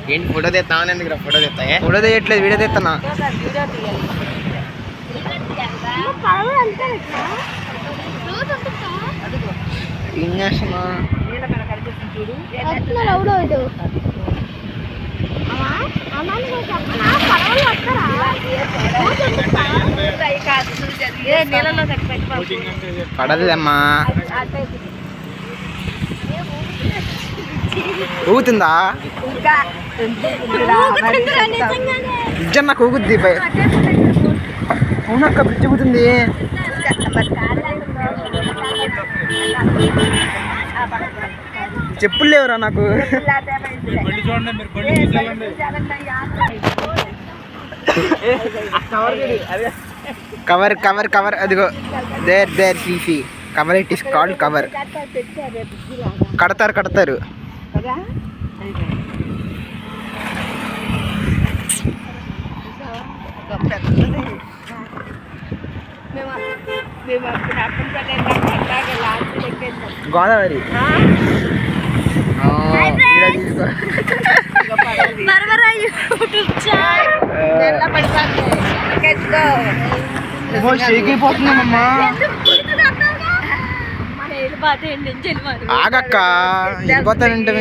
ఏంటి ఫోటో తెస్తామని ఎందుకు ఫోటో తెస్తా ఫోటో తీయట్లేదు వీడియో తెస్తున్నా ఏం చేస్తున్నా పడలేదమ్మా ఊగుతుందా నిజం నాకు ఊగుద్ది అవునక్క బ్రిడ్జ్ ఊగుతుంది చెప్పులు లేవురా నాకు కవర్ కవర్ కవర్ అదిగో there CC cover it is called cover కడతారు గోదావరి షేకిపోతున్నామమ్మా ఆగక్క వెళ్ళిపోతానంటే